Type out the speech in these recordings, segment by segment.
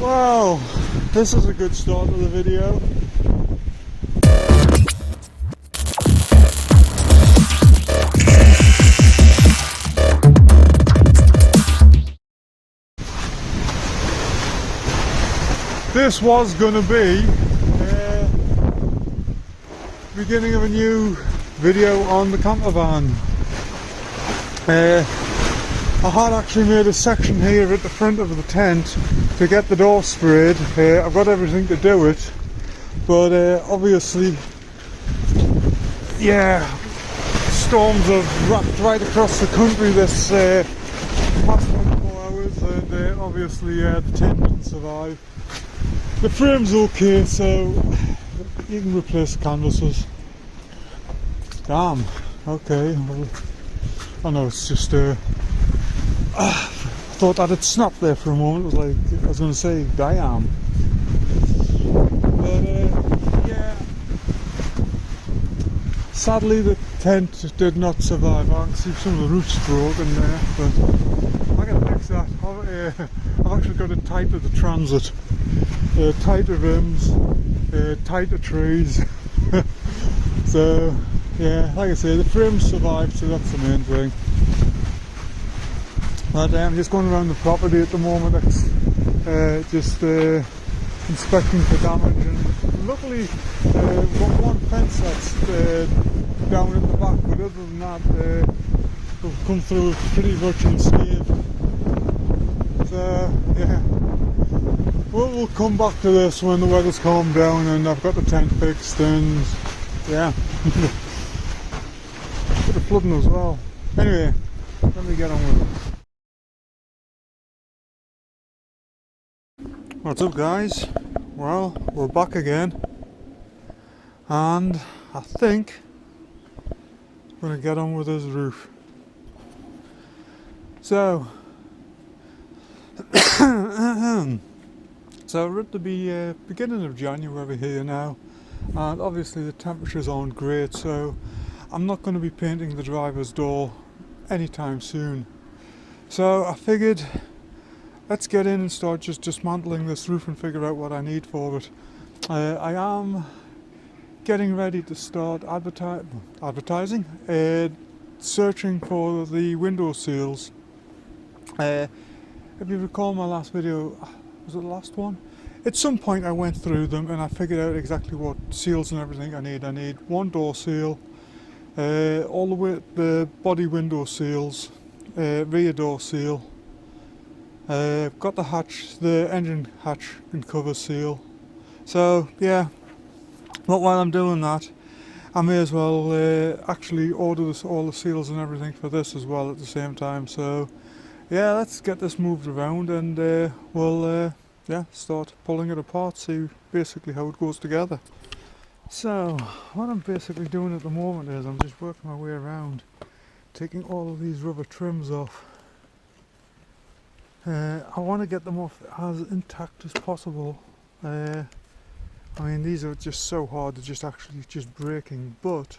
Wow, this is a good start to the video. This was going to be beginning of a new video on the camper van. I had actually made a section here at the front of the tent to get the door sprayed. I've got everything to do it, but obviously, yeah, storms have wrapped right across the country this past 24 hours, and obviously the tent didn't survive. The frame's okay, so you can replace the canvases. Damn, okay, well, I know it's just I thought that had snapped there for a moment. It was like, I was going to say damn, but yeah, sadly the tent did not survive. I can see some of the roof's broken there, but I gotta fix that. I've actually got it tight to the transit, tighter rims, tighter trees. So yeah, like I say, the frame survived, so that's the main thing. But I'm just going around the property at the moment, just inspecting for damage, and luckily we've got one fence that's down in the back, but other than that we've come through pretty much unscathed. So yeah, we'll come back to this when the weather's calmed down and I've got the tent fixed, and yeah, bit of flooding as well. Anyway, let me get on with it. What's up, guys? Well, we're back again, and I think we're going to get on with this roof. So we're at the beginning of January here now, and obviously the temperatures aren't great, so I'm not going to be painting the driver's door anytime soon. So I figured, let's get in and start just dismantling this roof and figure out what I need for it. I am getting ready to start advertising, searching for the window seals. If you recall my last video, was it the last one? At some point I went through them and I figured out exactly what seals and everything I need. I need one door seal, all the way the body window seals, rear door seal. Got the hatch, the engine hatch and cover seal. So yeah, but while I'm doing that, I may as well actually order all the seals and everything for this as well at the same time. So yeah, let's get this moved around, and we'll start pulling it apart, see basically how it goes together. So what I'm basically doing at the moment is I'm just working my way around, taking all of these rubber trims off. I want to get them off as intact as possible. I mean, these are just so hard, they're just actually just breaking, but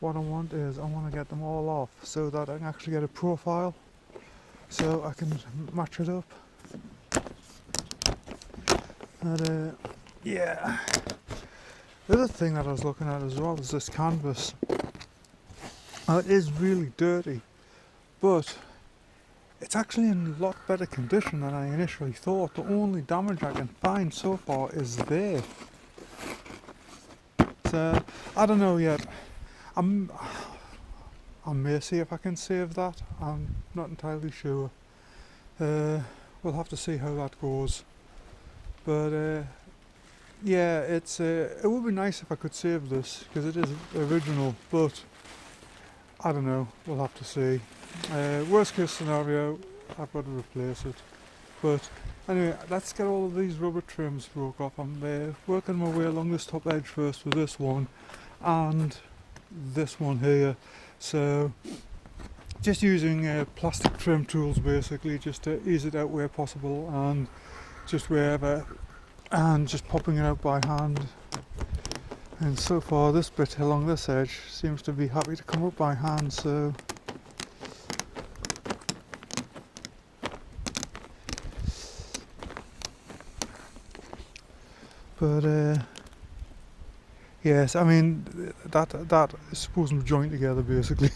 what I want is I want to get them all off so that I can actually get a profile, so I can match it up. And yeah, the other thing that I was looking at as well is this canvas. Now, it is really dirty, but it's actually in a lot better condition than I initially thought. The only damage I can find so far is there. So I don't know yet. I may see if I can save that. I'm not entirely sure. We'll have to see how that goes. But yeah, it would be nice if I could save this, because it is original, but I don't know, we'll have to see. Worst case scenario, I've got to replace it. But anyway, let's get all of these rubber trims broke off. I'm working my way along this top edge first with this one and this one here. So just using plastic trim tools basically, just to ease it out where possible, and just wherever, and just popping it out by hand. And so far this bit along this edge seems to be happy to come up by hand, so but yes, I mean that is supposed to join together basically.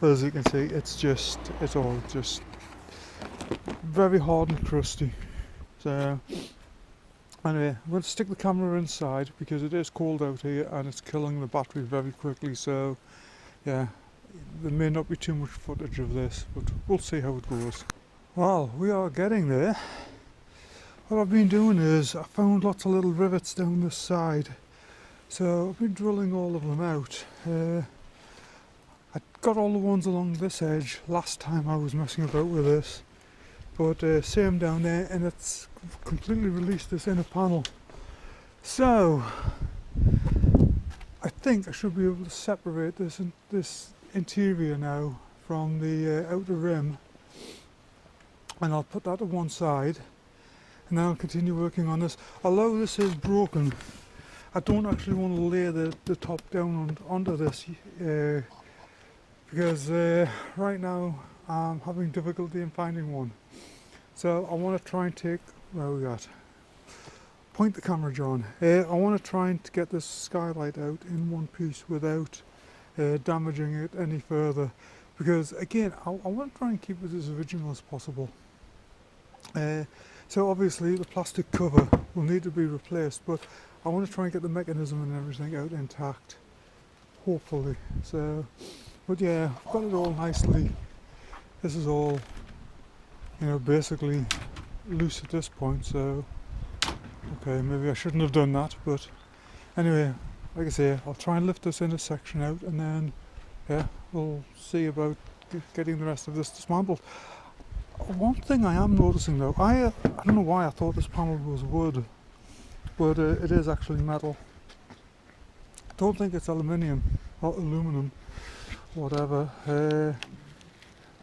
But as you can see, it's all just very hard and crusty. So anyway, I'm going to stick the camera inside because it is cold out here and it's killing the battery very quickly. So yeah, there may not be too much footage of this, but we'll see how it goes. Well, we are getting there. What I've been doing is I found lots of little rivets down this side, so I've been drilling all of them out. I got all the ones along this edge last time I was messing about with this, but same down there, and it's completely released this inner panel. So I think I should be able to separate this interior now from the outer rim, and I'll put that to one side, and then I'll continue working on this. Although this is broken, I don't actually want to lay the top down onto this because right now I'm having difficulty in finding one. So I want to try and take, where we got? Point the camera, John. I want to try and get this skylight out in one piece without damaging it any further, because again I want to try and keep it as original as possible. So obviously the plastic cover will need to be replaced, but I want to try and get the mechanism and everything out intact, hopefully. So, but yeah, I've got it all nicely. This is all, you know, basically loose at this point, so okay, maybe I shouldn't have done that, but anyway, like I say, I'll try and lift this inner section out, and then yeah, we'll see about getting the rest of this dismantled. One thing I am noticing though, I don't know why I thought this panel was wood, but it is actually metal. I don't think it's aluminium or aluminum, whatever.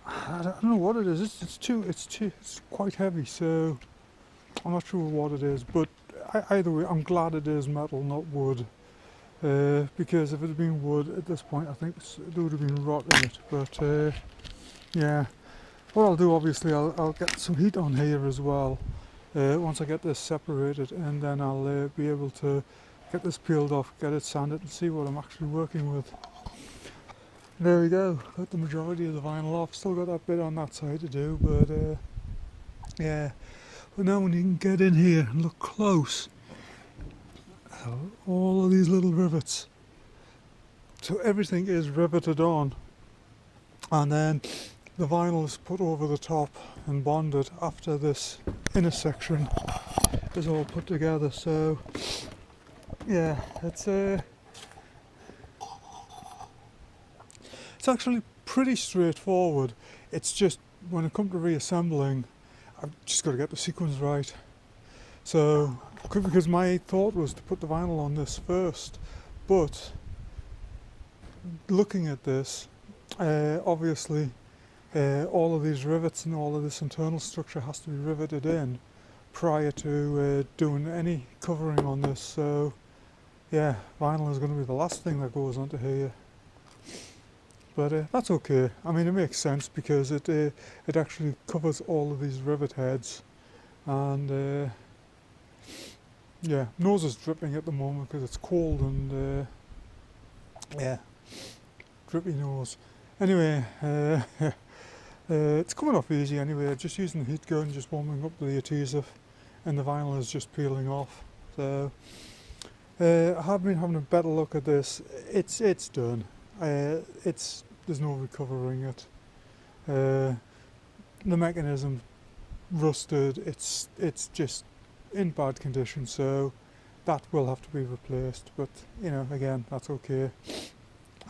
I don't know what it is. It's quite heavy, so I'm not sure what it is. But either way, I'm glad it is metal, not wood, because if it had been wood at this point, I think there would have been rot in it. But yeah. What I'll do, obviously, I'll get some heat on here as well once I get this separated, and then I'll be able to get this peeled off, get it sanded, and see what I'm actually working with. There we go, got the majority of the vinyl off. Still got that bit on that side to do, but yeah. But now when you can get in here and look close, all of these little rivets. So everything is riveted on, and then the vinyl is put over the top and bonded after this inner section is all put together. So yeah, it's actually pretty straightforward. It's just when it comes to reassembling, I've just got to get the sequence right. So because my thought was to put the vinyl on this first, but looking at this, obviously all of these rivets and all of this internal structure has to be riveted in prior to doing any covering on this. So yeah, vinyl is going to be the last thing that goes onto here, but that's okay. I mean, it makes sense because it actually covers all of these rivet heads, and yeah, nose is dripping at the moment because it's cold, and yeah, drippy nose. Anyway, it's coming off easy anyway, just using the heat gun, just warming up the adhesive, and the vinyl is just peeling off. So I have been having a better look at this. It's done. There's no recovering it. The mechanism rusted. It's just in bad condition, so that will have to be replaced. But you know, again, that's okay.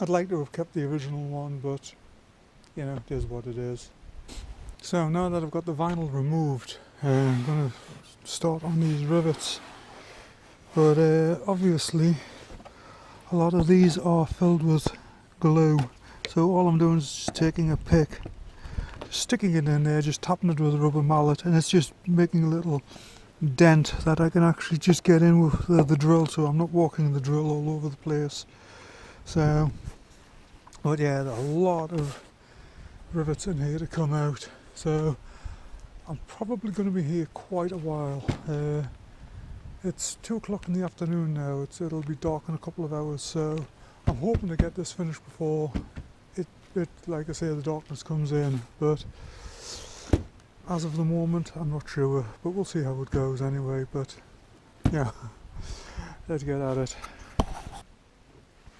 I'd like to have kept the original one, but you know, it is what it is. So now that I've got the vinyl removed, I'm going to start on these rivets. But obviously a lot of these are filled with glue, so all I'm doing is just taking a pick, just sticking it in there, just tapping it with a rubber mallet, and it's just making a little dent that I can actually just get in with the drill, so I'm not walking the drill all over the place. So, but yeah, there are a lot of rivets in here to come out, so I'm probably going to be here quite a while. It's 2 o'clock in the afternoon now. It'll be dark in a couple of hours, so I'm hoping to get this finished before like I say, the darkness comes in. But as of the moment, I'm not sure. But we'll see how it goes anyway. But yeah, let's get at it.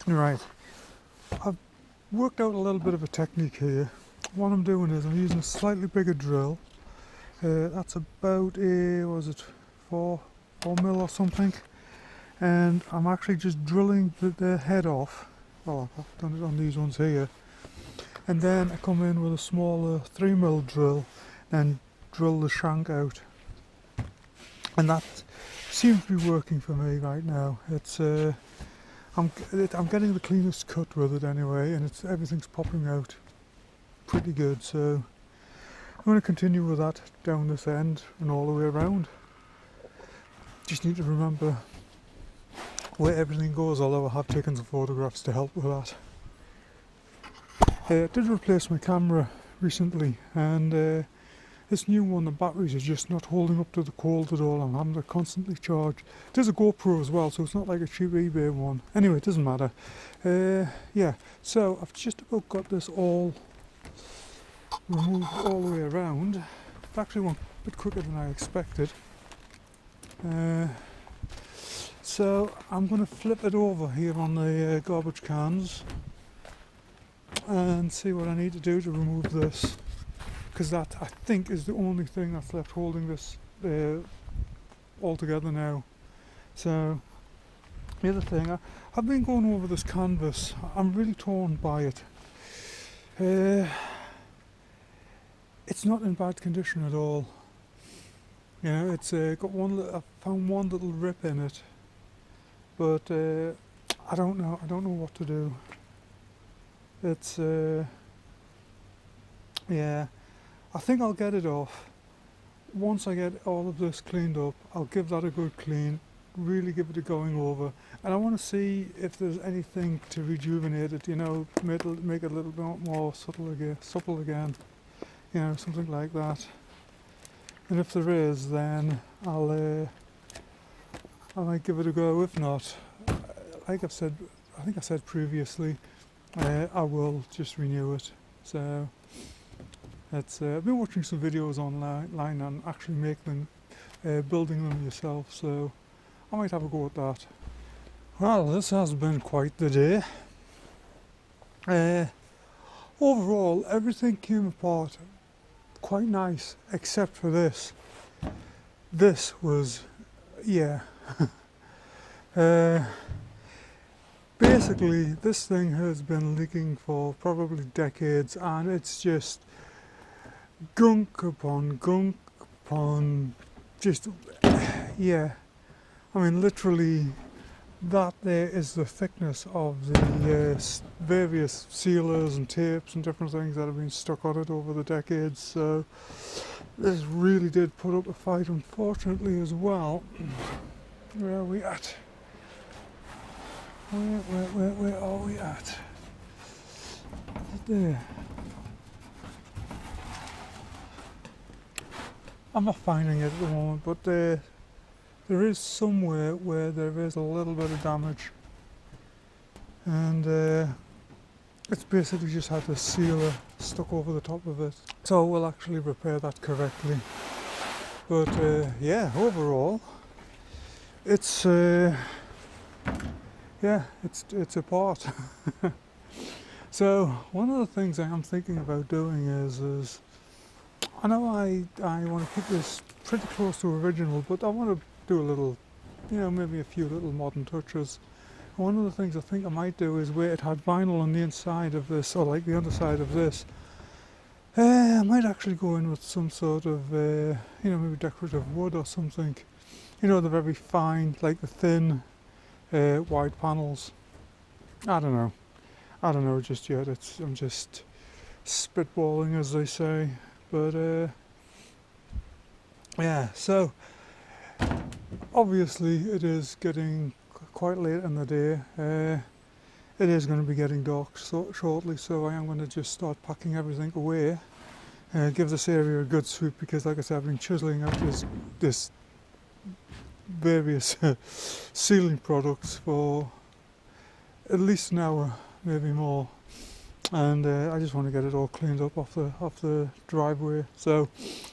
Right, I've worked out a little bit of a technique here. What I'm doing is I'm using a slightly bigger drill. That's about was it 4 mil or something, and I'm actually just drilling the head off. Well, I've done it on these ones here, and then I come in with a smaller 3 mil drill and drill the shank out, and that seems to be working for me right now. I'm getting the cleanest cut with it anyway, and everything's popping out pretty good, so I'm going to continue with that down this end and all the way around. Just need to remember where everything goes, although I have taken some photographs to help with that. I did replace my camera recently, and this new one, the batteries are just not holding up to the cold at all. I'm having to constantly charge. There's a GoPro as well, so it's not like a cheap eBay one. Anyway, it doesn't matter. Yeah, so I've just about got this all removed all the way around. It actually went a bit quicker than I expected. So I'm going to flip it over here on the garbage cans and see what I need to do to remove this, because that, I think, is the only thing that's left holding this all together now. So the other thing, I've been going over this canvas. I'm really torn by it. It's not in bad condition at all. You know, it's got I found one little rip in it, but I don't know what to do. It's yeah, I think I'll get it off. Once I get all of this cleaned up, I'll give that a good clean, really give it a going over, and I want to see if there's anything to rejuvenate it, you know, make it a little bit more supple again, you know, something like that. And if there is, then I might give it a go. If not, like I've said, I think I said previously, I will just renew it. So I've been watching some videos online and actually building them yourself, so I might have a go at that. Well, this has been quite the day. Overall, everything came apart quite nice, except for this. This was, yeah. Basically, this thing has been leaking for probably decades, and it's just gunk upon just, yeah. I mean, literally, that there is the thickness of the various sealers and tapes and different things that have been stuck on it over the decades. So this really did put up a fight, unfortunately, as well. Where are we at? Where are we at? There. I'm not finding it at the moment, but there is somewhere where there is a little bit of damage, and it's basically just had the sealer stuck over the top of it. So we'll actually repair that correctly. But yeah, overall, it's yeah, it's apart. So one of the things I am thinking about doing is I know I want to keep this pretty close to original, but I want to do a little, you know, maybe a few little modern touches. One of the things I think I might do is where it had vinyl on the inside of this, or like the underside of this, I might actually go in with some sort of, you know, maybe decorative wood or something. You know, the very fine, like the thin, wide panels. I don't know just yet. I'm just spitballing, as they say. But yeah, so obviously it is getting quite late in the day. It is going to be getting dark shortly, so I am going to just start packing everything away. Give this area a good sweep, because like I said, I've been chiseling out this various sealing products for at least an hour, maybe more, and I just want to get it all cleaned up off the driveway. So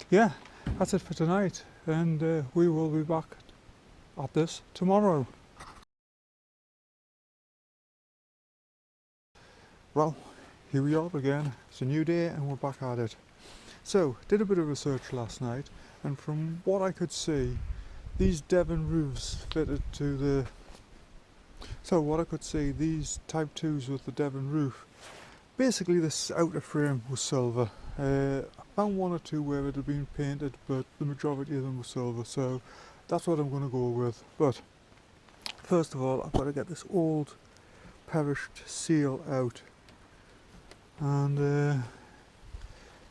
yeah, that's it for tonight, and we will be back at this tomorrow. Well, here we are again. It's a new day and we're back at it. So, did a bit of research last night, and from what I could see, these Devon roofs fitted to the... So what I could see, these Type 2s with the Devon roof, basically this outer frame was silver. I found one or two where it had been painted, but the majority of them were silver, so that's what I'm going to go with. But first of all, I've got to get this old perished seal out, and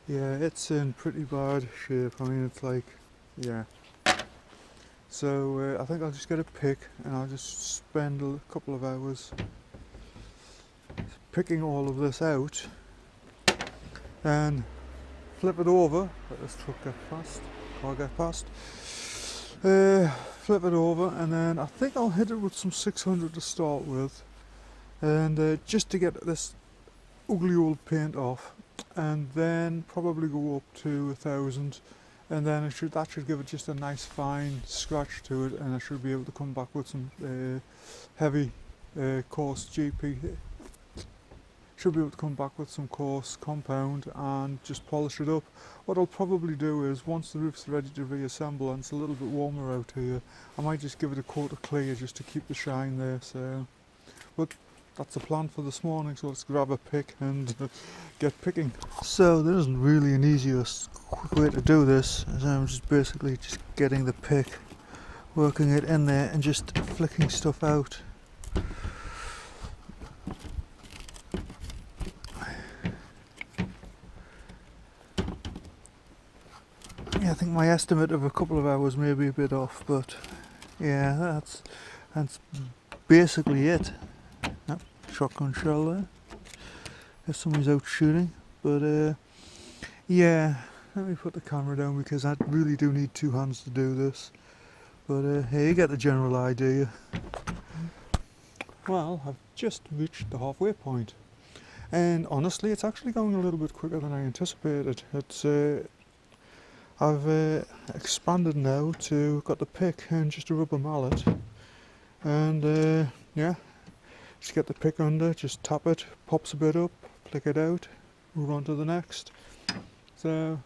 yeah, it's in pretty bad shape. I mean, it's like, yeah. So I think I'll just get a pick and I'll just spend a couple of hours picking all of this out and flip it over. Let this truck get past, car get past. Flip it over, and then I think I'll hit it with some 600 to start with, and just to get this ugly old paint off, and then probably go up to 1000. And then that should give it just a nice fine scratch to it, and I should be able to come back with some heavy coarse GP. Should be able to come back with some coarse compound and just polish it up. What I'll probably do is, once the roof's ready to reassemble and it's a little bit warmer out here, I might just give it a coat of clear just to keep the shine there. So, but that's the plan for this morning, so let's grab a pick and get picking. So there isn't really an easiest quick way to do this, as I'm just basically just getting the pick, working it in there and just flicking stuff out. Yeah, I think my estimate of a couple of hours may be a bit off, but yeah, that's basically it. Yep, shotgun shell there, if somebody's out shooting. But yeah, let me put the camera down because I really do need two hands to do this. But hey, you get the general idea. Well, I've just reached the halfway point, and honestly it's actually going a little bit quicker than I anticipated. It's I've expanded now to got the pick and just a rubber mallet, and yeah, just get the pick under, just tap it, pops a bit up, flick it out, move on to the next. So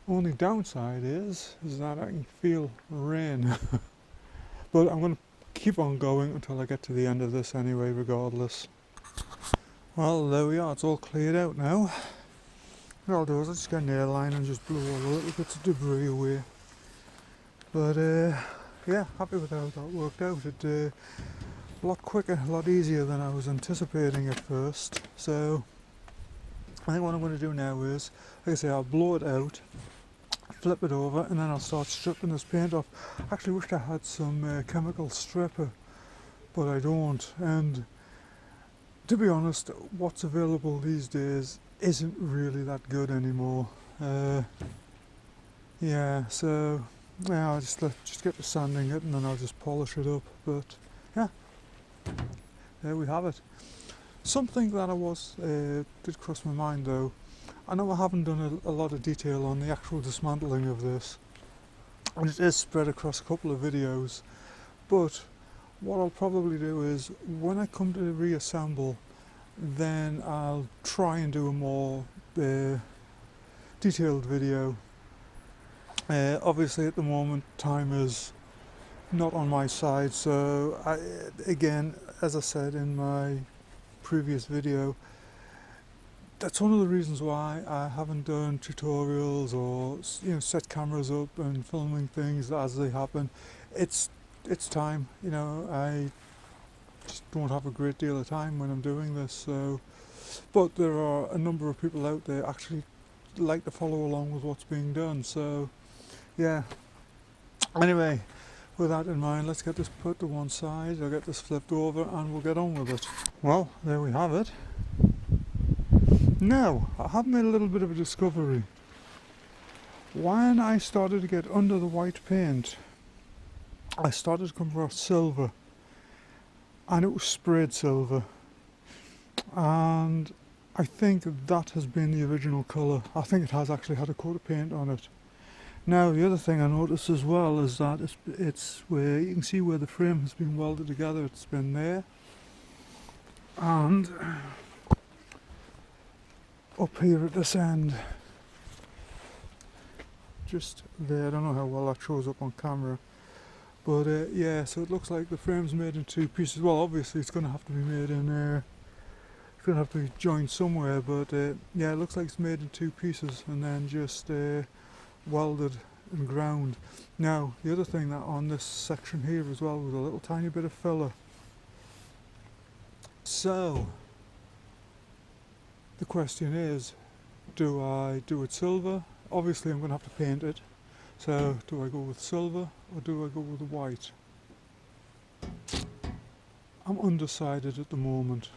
only downside is that I can feel rain. But I'm going to keep on going until I get to the end of this anyway, regardless. Well, there we are, it's all cleared out now. What I'll do is I'll just get an airline and just blow all the little bits of debris away. But yeah, happy with how that worked out. It a lot quicker, a lot easier than I was anticipating at first. So I think what I'm going to do now is, like I say, I'll blow it out, flip it over, and then I'll start stripping this paint off. I actually wished I had some chemical stripper, but I don't. And to be honest, what's available these days isn't really that good anymore. Yeah, so yeah, I'll just get to sanding it and then I'll just polish it up. But yeah, there we have it. Something that did cross my mind though. I know I haven't done a lot of detail on the actual dismantling of this, and it is spread across a couple of videos. But what I'll probably do is, when I come to reassemble, then I'll try and do a more detailed video. Obviously at the moment time is not on my side, so again, as I said in my previous video, that's one of the reasons why I haven't done tutorials or set cameras up and filming things as they happen. It's time, I just don't have a great deal of time when I'm doing this. So, but there are a number of people out there actually like to follow along with what's being done. So yeah, anyway, with that in mind, let's get this put to one side. I'll get this flipped over and we'll get on with it. Well, there we have it. Now, I have made a little bit of a discovery. When I started to get under the white paint, I started to come across silver, and it was sprayed silver, and I think that has been the original colour. I think it has actually had a coat of paint on it. Now the other thing I noticed as well is that it's where you can see where the frame has been welded together. It's been there, and up here at this end, just there. I don't know how well that shows up on camera, but yeah, so it looks like the frame's made in two pieces. Well, obviously it's going to have to be made in it's going to have to be joined somewhere, but yeah, it looks like it's made in two pieces and then just welded and ground. Now the other thing that on this section here as well was a little tiny bit of filler. So the question is, do I do it silver? Obviously I'm going to have to paint it, so do I go with silver or do I go with the white? I'm undecided at the moment.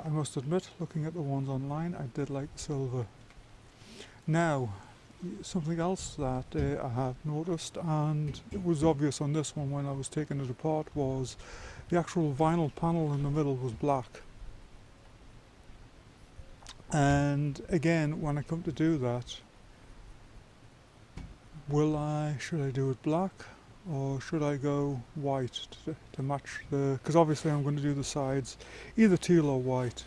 I must admit, looking at the ones online, I did like the silver. Now, something else that I have noticed, and it was obvious on this one when I was taking it apart, was the actual vinyl panel in the middle was black. And again, when I come to do that, should I do it black or should I go white to match the, because obviously I'm going to do the sides either teal or white.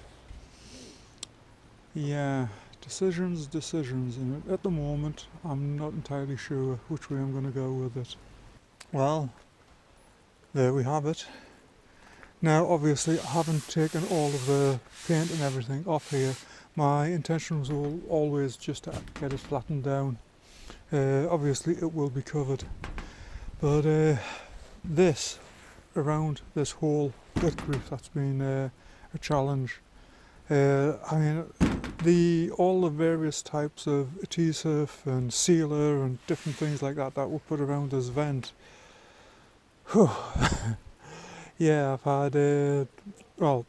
Yeah, decisions, and at the moment I'm not entirely sure which way I'm going to go with it. Well, there we have it. Now obviously I haven't taken all of the paint and everything off here. My intention was always just to get it flattened down. Obviously it will be covered, but this, around this whole good grief, that's been a challenge. I mean, all the various types of adhesive and sealer and different things like that were put around this vent. Whew. Yeah, I've had well,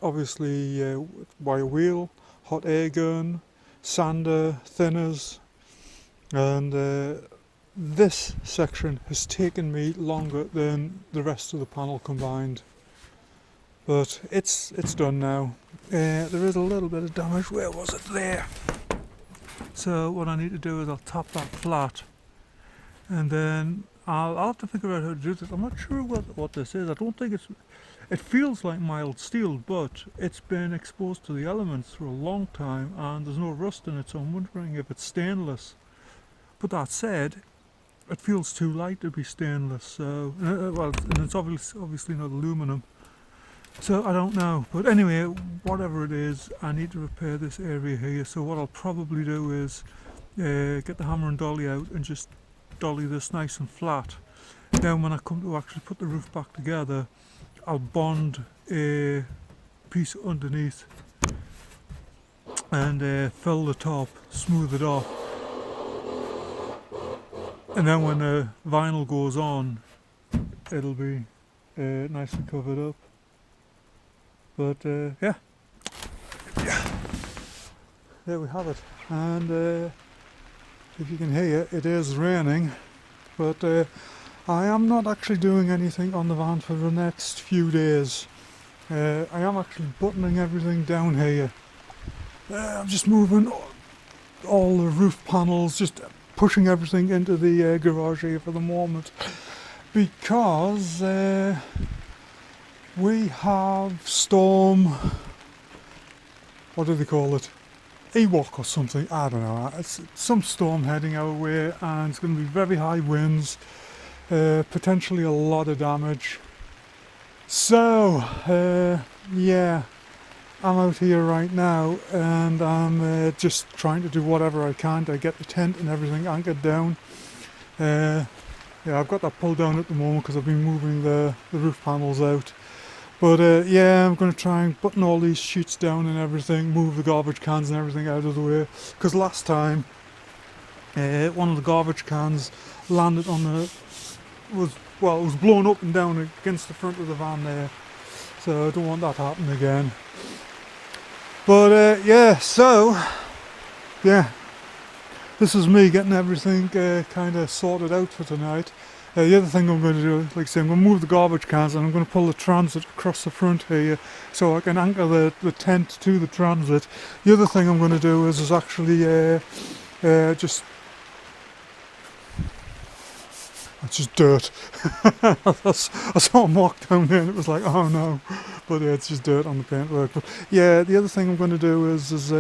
obviously wire wheel, hot air gun, sander, thinners, and this section has taken me longer than the rest of the panel combined, but it's done now. There is a little bit of damage. Where was it? There. So what I need to do is I'll tap that flat, and then I'll have to figure out how to do this. I'm not sure what this is. I don't think it feels like mild steel, but it's been exposed to the elements for a long time and there's no rust in it, so I'm wondering if it's stainless. But that said, it feels too light to be stainless, so well, and it's obviously not aluminum, so I don't know. But anyway, whatever it is, I need to repair this area here. So what I'll probably do is get the hammer and dolly out and just dolly this nice and flat. Then when I come to actually put the roof back together, I'll bond a piece underneath and fill the top, smooth it off, and then when the vinyl goes on, it'll be nicely covered up. But yeah, there we have it. And if you can hear, it is raining, but I am not actually doing anything on the van for the next few days. I am actually buttoning everything down here. I'm just moving all the roof panels, just pushing everything into the garage here for the moment, because we have storm, what do they call it? Ewok or something, I don't know. It's some storm heading our way, and it's going to be very high winds, potentially a lot of damage. So yeah, I'm out here right now and I'm just trying to do whatever I can to get the tent and everything anchored down. Yeah, I've got that pulled down at the moment because I've been moving the roof panels out. But yeah, I'm going to try and button all these sheets down and everything, move the garbage cans and everything out of the way. Because last time, one of the garbage cans landed on it was blown up and down against the front of the van there. So I don't want that to happen again. But yeah, so yeah, this is me getting everything kind of sorted out for tonight. The other thing I'm going to do, like I say, I'm going to move the garbage cans and I'm going to pull the transit across the front here so I can anchor the tent to the transit. The other thing I'm going to do is actually just... It's just dirt. I saw a mark down there and it was like, oh no. But yeah, it's just dirt on the paintwork. But yeah, the other thing I'm going to do is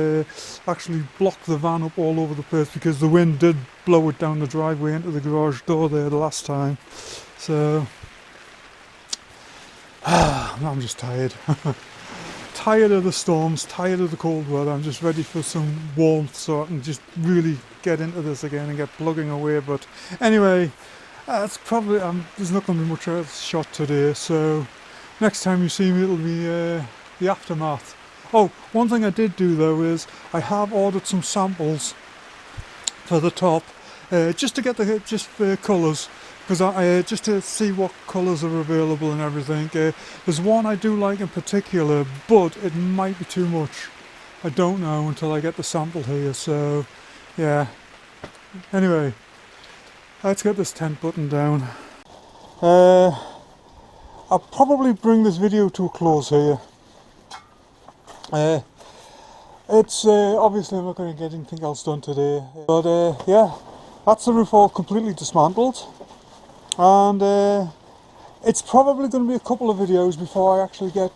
actually block the van up all over the place because the wind did blow it down the driveway into the garage door there the last time. So, I'm just tired. Tired of the storms, tired of the cold weather. I'm just ready for some warmth so I can just really get into this again and get plugging away. But anyway, it's probably there's not going to be much else shot today, so next time you see me it'll be the aftermath. Oh, one thing I did do though is I have ordered some samples for the top, just to get the colours, because just to see what colours are available and everything. There's one I do like in particular, but it might be too much. I don't know until I get the sample here. So yeah. Anyway. Let's get this tent button down. I'll probably bring this video to a close here. It's obviously I'm not going to get anything else done today, but yeah, that's the roof all completely dismantled, and it's probably going to be a couple of videos before I actually get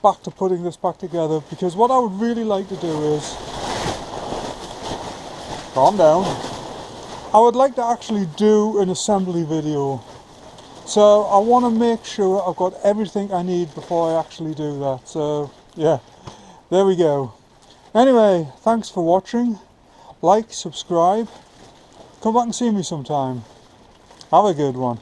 back to putting this back together, because what I would really like to do is... Calm down. I would like to actually do an assembly video, so I want to make sure I've got everything I need before I actually do that. So yeah, there we go. Anyway, thanks for watching. Like, subscribe, come back and see me sometime. Have a good one.